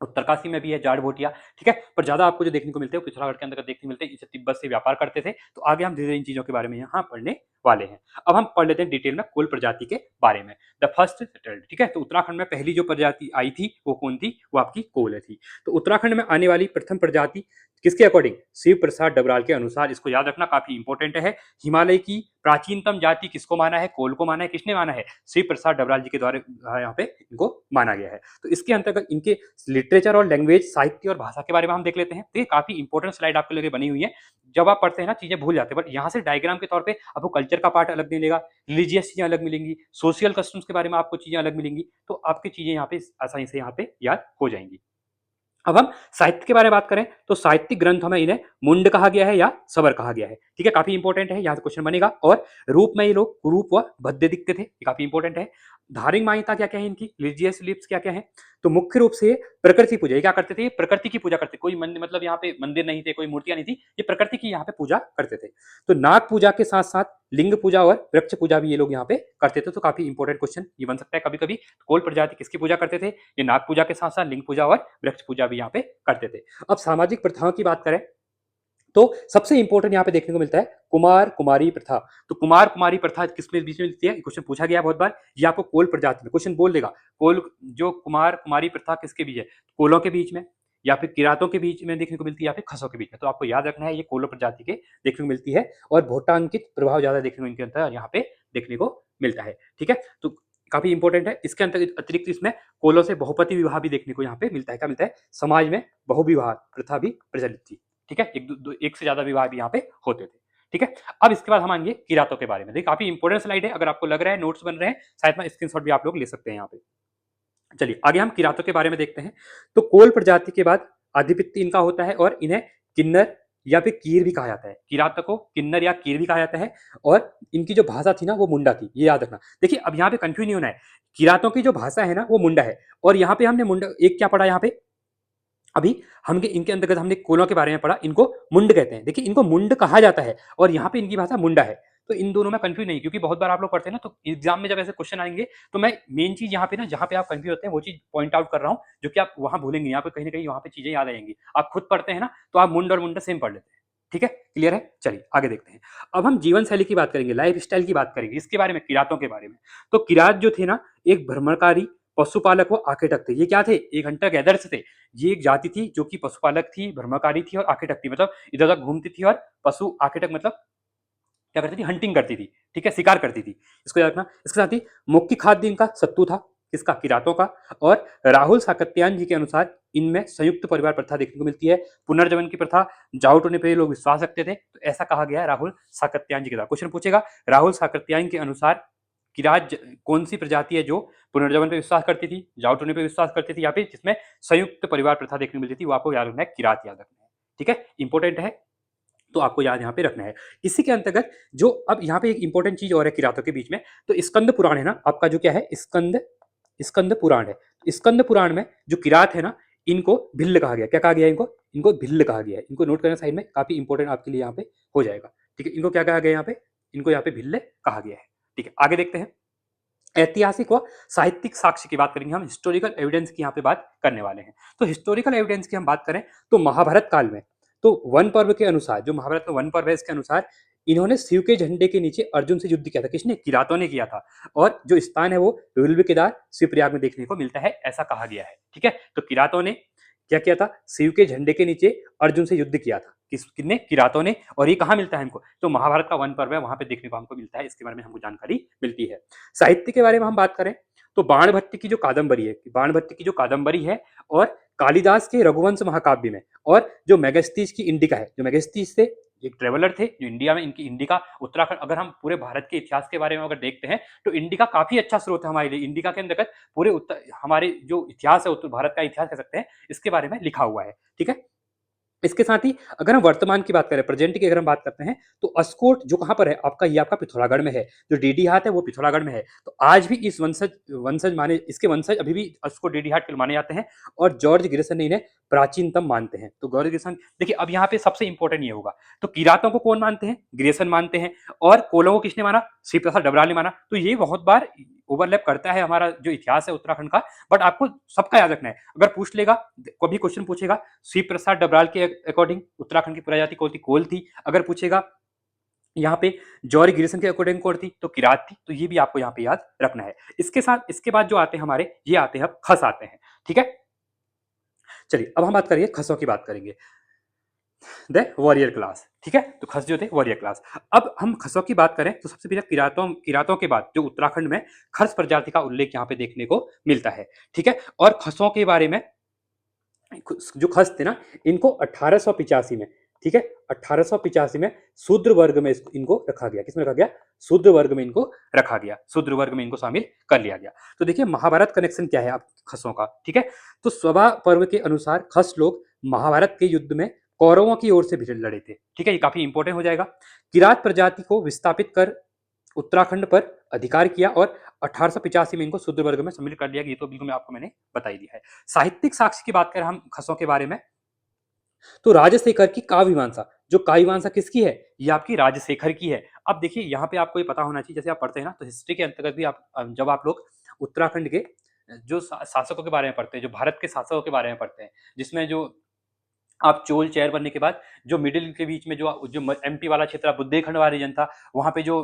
उत्तरकाशी में भी है जाड़ भोटिया, ठीक है। पर ज्यादा आपको जो देखने को मिलते हैं पिथौरागढ़ के अंदर देखने को मिलते हैं। इसे तिब्बत से व्यापार करते थे। तो आगे हम धीरे धीरे इन चीजों के बारे में यहाँ पढ़ने वाले हैं। अब हम पढ़ लेते हैं डिटेल में कोल प्रजाति के बारे में। द फर्स्ट सेटल्ड, ठीक है। तो उत्तराखंड में पहली जो प्रजाति आई थी वो कौन थी? वो आपकी कोल थी। तो उत्तराखंड में आने वाली प्रथम प्रजाति किसके अकॉर्डिंग? शिव प्रसाद डबराल के अनुसार। इसको याद रखना, काफी इंपॉर्टेंट है। हिमालय की प्राचीनतम जाति किसको माना है? कोल को माना है। किसने माना है? शिव प्रसाद डबराल जी के द्वारा यहाँ पे इनको माना गया है। तो इसके अंतर्गत इनके लिटरेचर और लैंग्वेज, साहित्य और भाषा के बारे में हम देख लेते हैं। तो ये काफी इंपॉर्टेंट स्लाइड आपके लिए बनी हुई है। जब आप पढ़ते हैं ना चीजें भूल जाते हैं, बट यहाँ से डायग्राम के तौर पे आपको कल्चर का पार्ट अलग मिलेगा, रिलीजियस चीजें अलग मिलेंगी, सोशल कस्टम्स के बारे में आपको चीजें अलग मिलेंगी। तो आपकी चीजें यहाँ पे आसानी से यहाँ पे याद हो जाएंगी। अब हम साहित्य के बारे में बात करें तो साहित्यिक ग्रंथों में इन्हें मुंड कहा गया है या सबर कहा गया है, ठीक है। काफी इंपॉर्टेंट है, यहाँ से क्वेश्चन बनेगा। और रूप में ये लोग कुरूप व भद्दे दिखते थे, ये काफी इंपॉर्टेंट है। धार्मिक मान्यता क्या क्या है इनकी? रिलीजियस बिलीफ्स क्या क्या है? तो मुख्य रूप से प्रकृति पूजा, ये क्या करते थे? प्रकृति की पूजा करते। कोई मंदिर, मतलब यहाँ पे मंदिर नहीं थे, कोई मूर्तियां नहीं थी, ये प्रकृति की यहाँ पे पूजा करते थे। तो नाग पूजा के साथ साथ लिंग पूजा और वृक्ष पूजा भी ये लोग यहाँ पे करते थे। तो काफी इंपॉर्टेंट क्वेश्चन ये बन सकता है कभी कभी। कोल प्रजाति किसकी पूजा करते थे? ये नाग पूजा के साथ साथ लिंग पूजा और वृक्ष पूजा भी यहाँ पे करते थे। अब सामाजिक प्रथाओं की बात करें तो सबसे इंपॉर्टेंट यहाँ पे देखने को मिलता है कुमार कुमारी प्रथा। तो कुमार कुमारी प्रथा किसमें बीच में मिलती है? क्वेश्चन पूछा गया बहुत बार। ये आपको कोल प्रजाति में क्वेश्चन बोल देगा। कोल जो कुमार कुमारी प्रथा किसके बीच है? कोलों के बीच में, या फिर किरातों के बीच में देखने को मिलती है, या फिर खसों के बीच में। तो आपको याद रखना है ये कोलो प्रजाति के देखने को मिलती है। और भूटांकित प्रभाव ज्यादा देखने को इनके अंतर यहाँ पे देखने को मिलता है, ठीक है। तो काफी इंपॉर्टेंट है। इसके अंतर्गत अतिरिक्त इसमें कोलों से बहुपति विवाह भी देखने को यहाँ पे मिलता है। क्या मिलता है? समाज में बहुविवाह प्रथा भी प्रचलित थी, ठीक है। एक से ज्यादा विवाह भी यहाँ पे होते थे, ठीक है। अब इसके बाद हम आएंगे किरातों के बारे में। देखिए काफी इंपॉर्टेंट स्लाइड है, अगर आपको लग रहा है नोट्स बन रहे हैं शायद में स्क्रीनशॉट भी आप लोग ले सकते हैं यहाँ पे। चलिए आगे हम किरातों के बारे में देखते हैं। तो कोल प्रजाति के बाद आधिपत्य इनका होता है, और इन्हें किन्नर या फिर कीर भी कहा जाता है। किरातों को किन्नर या कीर भी कहा जाता है। और इनकी जो भाषा थी ना वो मुंडा थी, ये याद रखना। देखिए अब यहाँ पे कंफ्यूज नहीं होना है। किरातों की जो भाषा है ना वो मुंडा है, और यहाँ पे हमने मुंडा एक क्या पढ़ा यहाँ पे अभी, हम इनके अंतर्गत हमने कोलों के बारे में पढ़ा, इनको मुंड कहते हैं। देखिए इनको मुंड कहा जाता है और यहाँ पे इनकी भाषा मुंडा है। तो इन दोनों में कंफ्यूज नहीं, क्योंकि बहुत बार आप लोग पढ़ते हैं ना, तो एग्जाम में जब ऐसे क्वेश्चन आएंगे तो मैं मेन चीज यहाँ पे ना, जहाँ पे आप कंफ्यूज होते हैं वो चीज पॉइंट आउट कर रहा हूँ, जो कि आप वहां भूलेंगे, यहाँ पे कहीं ना कहीं वहां पे चीजें याद आएंगी। आप खुद पढ़ते हैं ना तो आप मुंड और मुंडा सेम पढ़ लेते हैं। ठीक है, क्लियर है? चलिए आगे देखते हैं। अब हम जीवन शैली की बात करेंगे, लाइफ स्टाइल की बात करेंगे, इसके बारे में, किरातों के बारे में। तो किरात जो थे ना, एक भ्रमणकारी, पशुपालक व आखेटक थे। ये क्या थे? एक हंटर गैदर्स थे। ये एक जाति थी जो कि पशुपालक थी, भ्रमणकारी थी और आखेटक थी, मतलब इधर उधर घूमती थी। और पशु आखेटक मतलब क्या करती थी? हंटिंग करती थी। ठीक है, शिकार करती थी। इसको याद रखना। इसके साथ ही मुख्य खाद्य इनका सत्तू था, किसका? किरातों का। और राहुल साकत्यायन जी के अनुसार इनमें संयुक्त परिवार प्रथा देखने को मिलती है। पुनर्जन्म की प्रथा, जाउट होने पर लोग विश्वास रखते थे, तो ऐसा कहा गया है राहुल साकत्यायन जी के द्वारा। क्वेश्चन पूछेगा, राहुल साकत्यायन के अनुसार किरात कौन सी प्रजाति है जो पुनर्जन्म पे विश्वास करती थी, जाउट होने पे विश्वास करती थी, या फिर जिसमें संयुक्त परिवार प्रथा देखने को मिलती थी? वो आपको याद रखना है, किरात याद रखना है। ठीक है, इंपॉर्टेंट है, तो आपको याद यहाँ पे रखना है। इसी के अंतर्गत जो अब यहाँ पे एक इंपॉर्टेंट चीज और है किरातों के बीच में, तो स्कंद पुराण है ना आपका, जो क्या है? स्कंद, स्कंद पुराण है। स्कंद पुराण में जो किरात है ना, इनको भिल्ल कहा गया। क्या कहा गया इनको? इनको भिल्ल कहा गया है। इनको नोट करना साइड में, काफी इंपॉर्टेंट आपके लिए यहाँ पे हो जाएगा। ठीक है, इनको क्या कहा गया यहाँ पे? इनको यहाँ पे भिल्ल कहा गया है। ठीक है, आगे देखते हैं। ऐतिहासिक व साहित्यिक साक्ष्य की बात करेंगे हम, हिस्टोरिकल एविडेंस की यहाँ पे बात करने वाले हैं। तो हिस्टोरिकल एविडेंस की हम बात करें तो महाभारत काल में, तो वन पर्व के अनुसार, जो महाभारत में वन पर्व है इसके अनुसार, इन्होंने शिव के झंडे के नीचे अर्जुन से युद्ध किया था। किसने? किरातों ने किया था। और जो स्थान है वो विल्व केदार शिवप्रयाग में देखने को मिलता है, ऐसा कहा गया है। ठीक है, तो किरातों ने क्या किया था? शिव के झंडे के नीचे अर्जुन से युद्ध किया था। किसने? किरातों ने। और ये कहाँ मिलता है हमको? तो महाभारत का वन पर्व है, वहां पे देखने को हमको मिलता है। इसके बारे में हमको जानकारी मिलती है। साहित्य के बारे में हम बात करें तो बाणभट्ट की जो कादंबरी है, बाणभट्ट की जो कादंबरी है, और कालिदास के रघुवंश महाकाव्य में, और जो मेगास्थीज की इंडिका है, जो मेगास्थीज से एक ट्रेवलर थे जो इंडिया में, इनकी इंडिका उत्तराखंड, अगर हम पूरे भारत के इतिहास के बारे में अगर देखते हैं तो इंडिका काफी अच्छा स्रोत है हमारे लिए। इंडिका के अंतर्गत पूरे उत्तर, हमारे जो इतिहास है, उत्तर भारत का इतिहास कह सकते हैं, इसके बारे में लिखा हुआ है। ठीक है, इसके साथ ही अगर हम वर्तमान की बात करें, प्रेजेंट की अगर हम बात करते हैं, तो अस्कोट जो कहाँ पर है आपका? ये आपका पिथौरागढ़ में है। जो डीडी हाट है वो पिथौरागढ़ में है। तो आज भी इस वंशज वंशज माने, इसके वंशज अभी भी अस्कोट डीडी हाट के माने जाते हैं। और जॉर्ज ग्रेसन ने इन्हें प्राचीनतम मानते हैं। तो जॉर्ज ग्रेसन, देखिए अब यहाँ पे सबसे इंपॉर्टेंट ये होगा, तो किरातों को कौन मानते हैं? ग्रेसन मानते हैं। और कोलों को किसने माना? श्री प्रसाद डबराल ने माना। तो ये बहुत बार ओवरलैप करता है हमारा जो इतिहास है उत्तराखंड का, बट आपको सबका याद रखना है। अगर पूछ लेगा, कभी क्वेश्चन पूछेगा, शिव प्रसाद डबराल के अकॉर्डिंग उत्तराखंड की प्रजाति कौन थी? कोल थी। अगर पूछेगा यहाँ पे जॉर्ज ग्रिसन के अकॉर्डिंग कौन थी? तो किरात थी। तो ये भी आपको यहाँ पे याद रखना है। इसके साथ इसके बाद जो आते हैं हमारे, ये आते हैं अब खस आते हैं। ठीक है, चलिए अब हम बात करेंगे खसों की बात करेंगे, द वॉरियर क्लास। ठीक है, तो खस जो थे वॉरियर क्लास। अब हम खसों की बात करें तो सबसे पहले किरातों किरातों के बाद जो उत्तराखंड में खस प्रजाति का उल्लेख यहाँ पे देखने को मिलता है। ठीक है, और खसों के बारे में, जो खस थे ना, इनको 1885 में, ठीक है, 1885 में शूद्र वर्ग में इनको रखा गया। किसमें रखा गया? शूद्र वर्ग में इनको रखा गया। शूद्र वर्ग में इनको शामिल कर लिया गया। तो देखिए महाभारत कनेक्शन क्या है आप खसों का। ठीक है, तो स्वभा पर्व के अनुसार खस लोग महाभारत के युद्ध में कौरवों की ओर से भी लड़े थे। ठीक है, ये काफी इंपॉर्टेंट हो जाएगा। किरात प्रजाति को विस्थापित कर उत्तराखंड पर अधिकार किया, और 1885 में इनको शूद्र वर्ग में सम्मिलित कर लिया गया। ये तो बिल्कुल आपको मैंने बता ही दिया है। साहित्यिक साक्ष्य की बात करें हम खसों के बारे में, तो राजशेखर की काव्य मीमांसा, जो काव्य मीमांसा किसकी है? ये आपकी राजशेखर की है। अब देखिए यहाँ पे आपको ये पता होना चाहिए, जैसे आप पढ़ते हैं ना, तो हिस्ट्री के अंतर्गत भी आप, जब आप लोग उत्तराखंड के जो शासकों के बारे में पढ़ते हैं, जो भारत के शासकों के बारे में पढ़ते हैं, जिसमें जो आप चोल चेयर बनने के बाद जो मिडिल के बीच में जो जो एमपी वाला क्षेत्र, बुंदेलखंड वाला रीजन था, वहां पे जो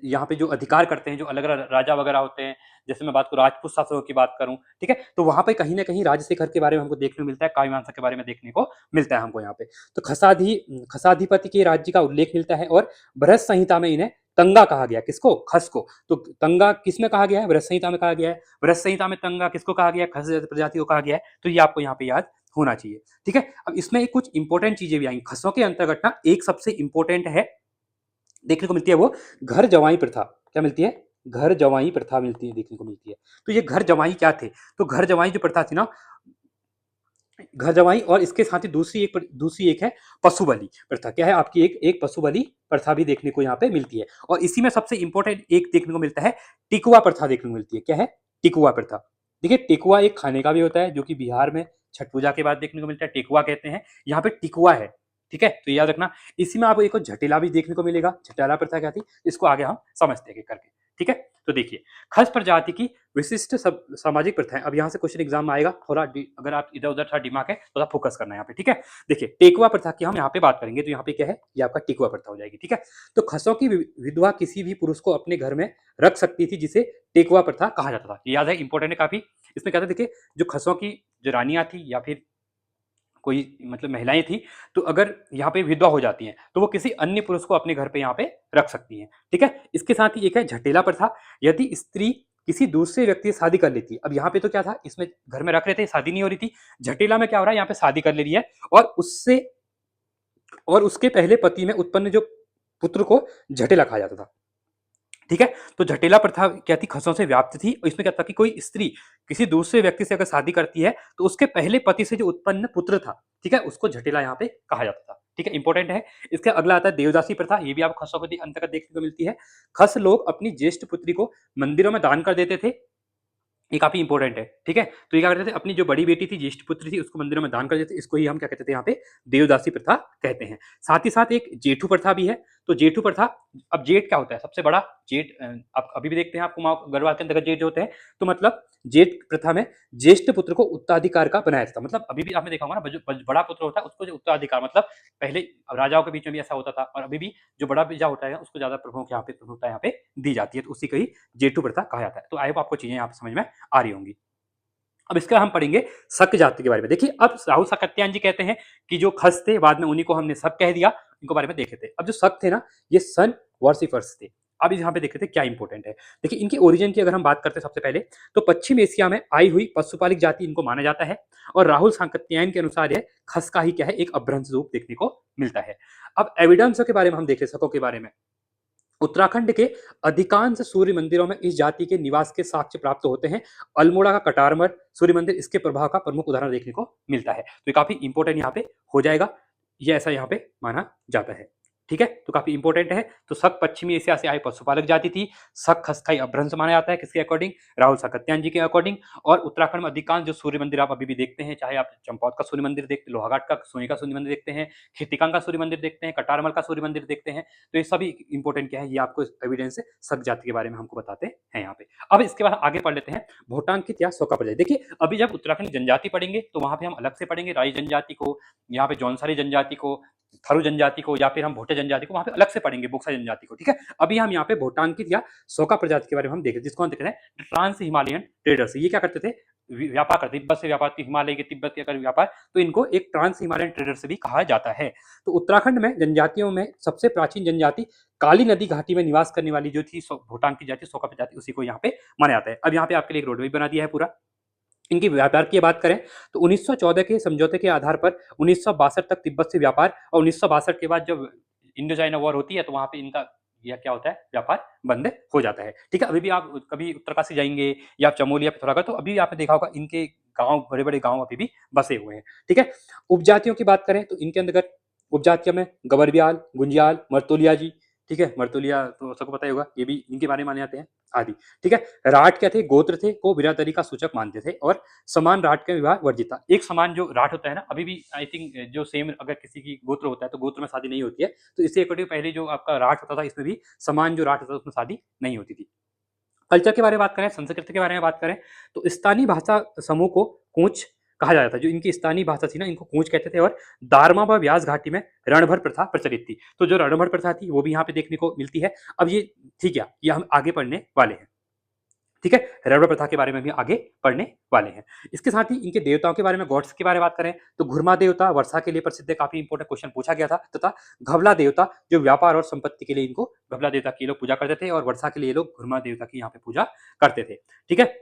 यहाँ पे जो अधिकार करते हैं, जो अलग अलग राजा वगैरह होते हैं, जैसे मैं बात करूँ राजपूत शासकों की बात करूँ, ठीक है, तो वहां पे कहीं ना कहीं राजशेखर के बारे में हमको देखने को मिलता है, काव्यमीमांसा के बारे में देखने को मिलता है हमको यहाँ पे। तो खसाधिपति के राज्य का उल्लेख मिलता है, और बृहत संहिता में इन्हें तंगा कहा गया। किसको? खस को। तो तंगा किसमें कहा गया है? बृहत संहिता में कहा गया है। बृहत संहिता में तंगा किसको कहा गया है? खस प्रजाति को कहा गया है। तो ये आपको यहाँ पे याद होना चाहिए। ठीक है, अब इसमें कुछ इंपॉर्टेंट चीजें भी आई खसों के अंतर्गत ना, एक सबसे इंपॉर्टेंट है, देखने को मिलती है वो घर जवाई प्रथा। क्या मिलती है? घर जवाई प्रथा मिलती है, देखने को मिलती है। तो ये घर जवाई क्या थे? तो घर जवाई जो प्रथा थी ना, घर जवाई, और इसके साथ ही दूसरी एक है पशु बलि प्रथा। क्या है आपकी? एक पशु बलि प्रथा भी देखने को यहाँ पे मिलती है। और इसी में सबसे इंपॉर्टेंट एक देखने को मिलता है टिकुआ प्रथा देखने को मिलती है। क्या है? टिकुआ प्रथा। देखिए टिकुआ एक खाने का भी होता है, जो कि बिहार में छठ पूजा के बाद देखने को मिलता है, टिकुआ कहते हैं। यहाँ पे टिकुआ है, ठीक है, तो याद रखना। इसी में आपको एक और जटिला भी देखने को मिलेगा। जटिला प्रथा क्या थी, इसको आगे हम समझते हैं करके। ठीक है, तो देखिए खस प्रजाति की विशिष्ट सामाजिक प्रथाएं। अब यहाँ से क्वेश्चन एग्जाम में आएगा, थोड़ा अगर आप इधर उधर थोड़ा दिमाग है थोड़ा फोकस करना है यहाँ पे। ठीक है, देखिए टेकुआ प्रथा की हम यहाँ पे बात करेंगे, तो यहाँ पे क्या है, ये आपका टेकुआ प्रथा हो जाएगी। ठीक है, तो खसों की विधवा किसी भी पुरुष को अपने घर में रख सकती थी, जिसे टेकुआ प्रथा कहा जाता था। याद है, इंपॉर्टेंट है काफी। इसमें क्या था, देखिए जो खसों की जो रानियां थी या फिर कोई मतलब महिलाएं थी, तो अगर यहाँ पे विधवा हो जाती हैं तो वो किसी अन्य पुरुष को अपने घर पे यहाँ पे रख सकती हैं। ठीक है, इसके साथ ही एक है झटेला प्रथा। यदि स्त्री किसी दूसरे व्यक्ति से शादी कर लेती है, अब यहाँ पे तो क्या था, इसमें घर में रख रहे थे, शादी नहीं हो रही थी। झटेला में क्या हो रहा है, यहाँ पे शादी कर ले रही है और उससे और उसके पहले पति में उत्पन्न जो पुत्र को झटेला कहा जाता था। ठीक है, तो झटेला प्रथा क्या थी, खसों से व्याप्त थी। और इसमें क्या था कि कोई स्त्री किसी दूसरे व्यक्ति से अगर शादी करती है तो उसके पहले पति से जो उत्पन्न पुत्र था, ठीक है, उसको झटेला यहाँ पे कहा जाता था। ठीक है, इंपॉर्टेंट है। इसका अगला आता है देवदासी प्रथा। ये भी आपको खसों के अंतर्गत देखने को मिलती है। खस लोग अपनी ज्येष्ठ पुत्री को मंदिरों में दान कर देते थे। ये काफी इंपॉर्टेंट है। ठीक है, तो ये क्या करते थे, अपनी जो बड़ी बेटी थी, ज्येष्ठ पुत्री थी, उसको मंदिरों में दान कर देते थे। इसको ही हम क्या कहते थे यहाँ पे, देवदासी प्रथा कहते हैं। साथ ही साथ एक जेठू प्रथा भी है। तो जेठू प्रथा, अब जेठ क्या होता है, सबसे बड़ा जेठ, आप अभी भी देखते हैं आपको गढ़वाल के अंतर्गत जेठ जो होते हैं, तो मतलब जेठ प्रथा में ज्येष्ठ पुत्र को उत्तराधिकार का बनाया था। मतलब अभी भी आपने देखा होगा ना, जो बड़ा पुत्र होता है उसको जो उत्तराधिकार, मतलब पहले राजाओं के बीच में भी ऐसा होता था और अभी भी जो बड़ा बेटा होता है उसको ज्यादा प्रमुखता यहाँ पे दी जाती है, तो उसी को ही जेठू प्रथा कहा जाता है। तो आई होप आपको चीजें यहाँ पे समझ में आ रही होंगी। अब इसका हम पढ़ेंगे शक जाति के बारे में। देखिए अब राहुल साकत्यायन जी कहते हैं कि जो खस थे बाद में उन्हीं को हमने शक कह दिया, इनको बारे में देखे थे। अब जो शक थे ना, ये सन वर्सिफर्स थे। अब यहाँ पे देख रहे थे क्या इंपॉर्टेंट है। देखिए इनकी ओरिजिन की अगर हम बात करते हैं सबसे पहले, तो पश्चिम एशिया में आई हुई पशुपालिक जाति इनको माना जाता है। और राहुल साकत्यायन के अनुसार यह खस का ही क्या है, एक अभ्रंश रूप देखने को मिलता है। अब एविडेंस के बारे में हम देख ले, शकों के बारे में। उत्तराखंड के अधिकांश सूर्य मंदिरों में इस जाति के निवास के साक्ष्य प्राप्त होते हैं। अल्मोड़ा का कटारमल सूर्य मंदिर इसके प्रभाव का प्रमुख उदाहरण देखने को मिलता है। तो ये काफी इंपॉर्टेंट यहाँ पे हो जाएगा, ये ऐसा यहाँ पे माना जाता है। ठीक है, तो काफी इंपॉर्टेंट है। तो शक पश्चिमी एशिया से आई पशुपालक जाति थी। शक खसकाई अभ्रंश माना जाता है, किसके अकॉर्डिंग, राहुल साकत्यायन जी के अकॉर्डिंग। और उत्तराखंड में अधिकांश जो सूर्य मंदिर आप अभी भी देखते हैं, चाहे आप चंपावत का सूर्य मंदिर देखते, लोहाघाट का सोनी का सूर्य मंदिर देखते हैं, खेतिकांग का सूर्य मंदिर देखते हैं, कटारमल का सूर्य मंदिर देखते हैं, तो ये सभी इंपॉर्टेंट क्या है, ये आपको एविडेंस शक जाति के बारे में हमको बताते हैं यहाँ पे। अब इसके बाद आगे पढ़ लेते हैं भोटांकित या शोका प्रजाति। देखिए अभी जब उत्तराखंड जनजाति पढ़ेंगे तो वहां पे हम अलग से पढ़ेंगे राई जनजाति को, यहाँ पे जौनसारी जनजाति को, थारू जनजाति को, या फिर हम भोटे जनजाति को वहां पे अलग से पढ़ेंगे, बोक्सा जनजाति को। ठीक है, अभी हम यहाँ पे भोटांकित या शोका प्रजाति के बारे में हम देखें, जिसको हम देख रहे हैं ट्रांस हिमालयन ट्रेडर्स। ये क्या करते थे, व्यापार करते, तिब्बत से व्यापार, हिमालय के तिब्बत के अगर व्यापार, तो इनको एक ट्रांस हिमालयन ट्रेडर से भी कहा जाता है। तो उत्तराखंड में जनजातियों में सबसे प्राचीन जनजाति काली नदी घाटी में निवास करने वाली जो थी भूटान की जाति, शोका प्रजाति, उसी को यहाँ पे माना जाता है। अब यहाँ पे आपके लिए एक रोडवे बना दिया है पूरा। इनकी व्यापार की बात करें तो 1914 के समझौते के आधार पर 1962 तक तिब्बत से व्यापार, और 1962 के बाद जब इंडो चाइना वॉर होती है तो वहां पे इनका यह क्या होता है, व्यापार बंद हो जाता है। ठीक है, अभी भी आप कभी उत्तरकाशी जाएंगे या आप चमोली या पिथौरागढ़, तो अभी आपने देखा होगा इनके गांव, बड़े बड़े गांव अभी भी बसे हुए हैं। ठीक है, उपजातियों की बात करें तो इनके अंतर्गत उपजातियों में गबरबियाल, गुंजियाल, मरतोलिया जी। ठीक है, मरतोलिया तो सबको पता ही होगा, ये भी इनके बारे में माने जाते हैं आदि। ठीक है, राठ क्या थे, गोत्र थे, को बिरादरी का सूचक मानते थे और समान राठ का विवाह वर्जित था। एक समान जो राठ होता है ना, अभी भी आई थिंक जो सेम अगर किसी की गोत्र होता है तो गोत्र में शादी नहीं होती है, तो इससे अकॉर्डिंग पहले जो आपका राठ होता था, इसमें भी समान जो राठ होता था उसमें शादी नहीं होती थी। कल्चर के बारे में बात करें, संस्कृति के बारे में बात करें, तो स्थानीय भाषा समूह को कूच कहा जाता था। जो इनकी स्थानीय भाषा थी ना, इनको कूच कहते थे। और दारमा व व्यास घाटी में रणभर प्रथा प्रचलित थी। तो जो रणभर प्रथा थी वो भी यहाँ पे देखने को मिलती है। अब ये ठीक है, ये हम आगे पढ़ने वाले हैं। ठीक है, रणभर प्रथा के बारे में भी आगे पढ़ने वाले हैं। इसके साथ ही इनके देवताओं के बारे में, गॉड्स के बारे में बात करें तो घुरमा देवता वर्षा के लिए प्रसिद्ध है, काफी इंपॉर्टेंट क्वेश्चन पूछा गया था। तथा घबला देवता जो व्यापार और संपत्ति के लिए, इनको घबला देवता की लोग पूजा करते थे, और वर्षा के लिए लोग घुरमा देवता की यहाँ पे पूजा करते थे। ठीक है,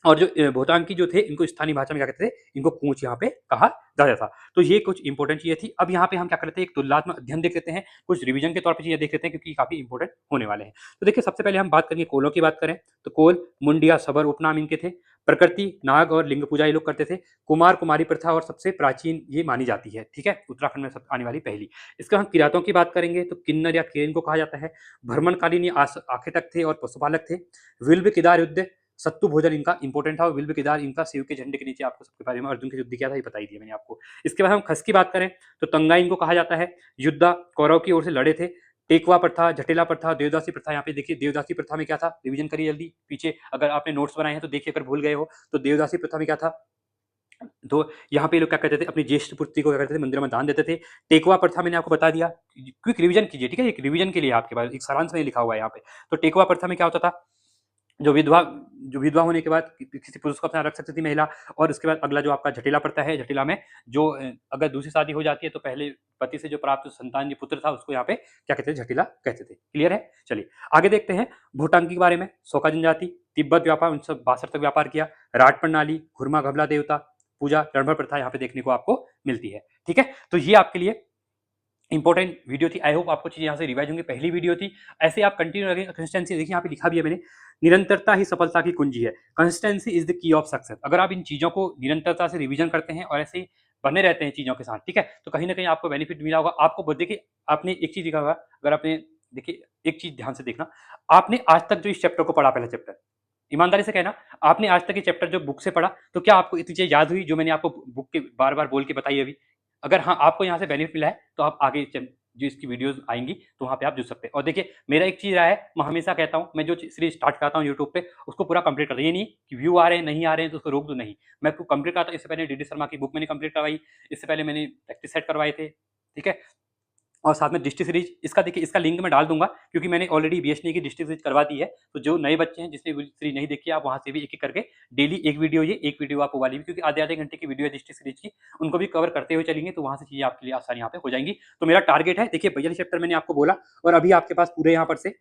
और जो भूटान की जो थे, इनको स्थानीय भाषा में क्या कहते थे, इनको कूच यहाँ पे कहा जाता था। तो ये कुछ इंपॉर्टेंट चीजें थी। अब यहाँ पे हम क्या करते हैं, एक तुलनात्मक अध्ययन देख लेते हैं, कुछ रिवीजन के तौर पे चीजें देख लेते हैं, क्योंकि काफी इंपॉर्टेंट होने वाले हैं। तो देखिए सबसे पहले हम बात करेंगे कोलों की बात करें तो कोल, मुंडिया, सबर उपनाम इनके थे। प्रकृति, नाग और लिंग पूजा ये लोग करते थे। कुमार कुमारी प्रथा और सबसे प्राचीन ये मानी जाती है। ठीक है, उत्तराखंड में सब आने वाली पहली। इसका हम किरातों की बात करेंगे तो किन्नर या किरेन को कहा जाता है। भ्रमणकालीन ये आखे तक थे और पशुपालक थे। विल्व केदार युद्ध सत्तू भोजन इनका इंपॉर्टेंट था और विल्ब केदार इनका शिव के झंडे के नीचे आपको सबके बारे में अर्जुन के युद्ध किया था ये बताई दिया मैंने आपको। इसके बाद हम खस की बात करें तो तंगा इनको कहा जाता है, युद्धा कौरव की ओर से लड़े थे। टेकवा प्रथा, जटिला प्रथा, देवदासी प्रथा, यहाँ पे देखिए देवदासी प्रथा में क्या था, रिवीजन करिए जल्दी पीछे अगर आपने नोट्स बनाए हैं तो देखिए अगर भूल गए हो तो देवदासी प्रथा में क्या था। तो यहाँ पे लोग क्या करते थे, अपनी ज्येष्ठ पुत्री को क्या करते थे, मंदिर में दान देते थे। टेकवा प्रथा मैंने आपको बता दिया, क्विक रिवीजन कीजिए, ठीक है, एक रिवीजन के लिए आपके पास एक सारांश में लिखा हुआ है यहाँ पे। तो टेकवा प्रथा में क्या होता था, जो विधवा जो विधवा होने के बाद किसी पुरुष को अपना रख सकती थी महिला। और उसके बाद अगला जो आपका जटिला प्रथा है, जटिला में जो अगर दूसरी शादी हो जाती है तो पहले पति से जो प्राप्त संतान जो पुत्र था उसको यहाँ पे क्या कहते थे, जटिला कहते थे। क्लियर है, चलिए आगे देखते हैं भूटांकी के बारे में। सोका जनजाति, तिब्बत व्यापार 1962 तक व्यापार किया। राट प्रणाली, घुरमा घबला देवता पूजा, रणभर प्रथा यहाँ पे देखने को आपको मिलती है। ठीक है, तो ये आपके लिए इंपॉर्टेंट वीडियो थी। आई होप आपको चीजें यहाँ से रिवाइज होंगी, पहली वीडियो थी। ऐसे आप कंटिन्यू रखें, कंसिस्टेंसी देखिए यहाँ पे लिखा भी है मैंने, निरंतरता ही सफलता की कुंजी है। Consistency is the key of success. अगर आप इन चीजों को निरंतरता से रिवीजन करते हैं और ऐसे ही बने रहते हैं चीजों के साथ, ठीक है, तो कहीं ना कहीं आपको बेनिफिट मिला होगा। आपको देखिए आपने एक चीज देखा होगा, अगर आपने देखिए एक चीज ध्यान से देखना, आपने आज तक जो इस चैप्टर को पढ़ा, पहला चैप्टर, ईमानदारी से कहना, आपने आज तक ये चैप्टर जो बुक से पढ़ा, तो क्या आपको इतनी चीजें याद हुई जो मैंने आपको बुक के बार बार बोल के बताई अभी? अगर हाँ आपको यहाँ से बेनिफिट मिला है तो आप आगे जो इसकी वीडियोस आएंगी तो वहाँ पे आप जुड़ सकते हैं। और देखिए मेरा एक चीज रहा है, मैं हमेशा कहता हूँ, मैं जो सीरीज स्टार्ट करता हूँ यूट्यूब पे उसको पूरा कंप्लीट करता हूँ। ये नहीं कि व्यू आ रहे हैं नहीं आ रहे हैं तो उसको रोक दो, नहीं, मैं आपको कंप्लीट करता हूँ। इससे पहले डी शर्मा की बुक मैंने कंप्लीट करवाई, इससे पहले मैंने प्रैक्टिस सेट करवाए थे, ठीक है, और साथ में डिस्ट्रिक्ट सीरीज, इसका देखिए इसका लिंक मैं डाल दूंगा क्योंकि मैंने ऑलरेडी बीएसडी की डिस्ट्रिक्ट सीरीज करवा दी है। तो जो नए बच्चे हैं जिसने सीरीज नहीं देखी, आप वहां से भी एक एक करके डेली एक वीडियो, ये एक वीडियो आप वाली भी, क्योंकि आधे आधे घंटे की वीडियो है डिस्ट्रिक्ट सीरीज की, उनको भी कवर करते हुए चलेंगे तो वहां से चीजें आपके लिए आसानी यहाँ पे हो जाएंगी। तो मेरा टारगेट है, देखिए 42 चैप्टर मैंने आपको बोला और अभी आपके पास पूरे यहाँ पर से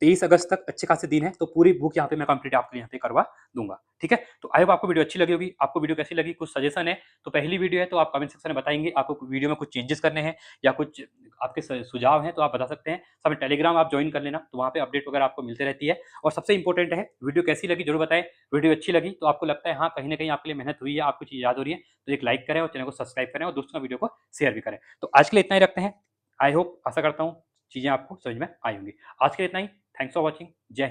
23 अगस्त तक अच्छे खासे दिन है, तो पूरी बुक यहाँ पे मैं कंप्लीट आपके यहाँ पे करवा दूंगा। ठीक है, तो आई होप आपको वीडियो अच्छी लगी होगी। आपको वीडियो कैसी लगी, कुछ सजेशन है तो पहली वीडियो है तो आप कमेंट सेक्शन में बताएंगे, आपको वीडियो में कुछ चेंजेस करने हैं या कुछ आपके सुझाव हैं तो आप बता सकते हैं। सब टेलीग्राम आप ज्वाइन कर लेना, तो वहाँ पे अपडेट वगैरह आपको मिलते रहती है। और सबसे इंपॉर्टेंट है, वीडियो कैसी लगी जरूर बताएं। वीडियो अच्छी लगी तो आपको लगता है हाँ कहीं ना कहीं आपके लिए मेहनत हुई है, आपको चीज़ याद हो रही है, तो एक लाइक करें और चैनल को सब्सक्राइब करें और दोस्तों वीडियो को शेयर भी करें। तो आज के लिए इतना ही रखते हैं। आई होप, आशा करता हूँ चीज़ें आपको समझ में आई होंगी। आज के लिए इतना ही। Thanks for watching. जय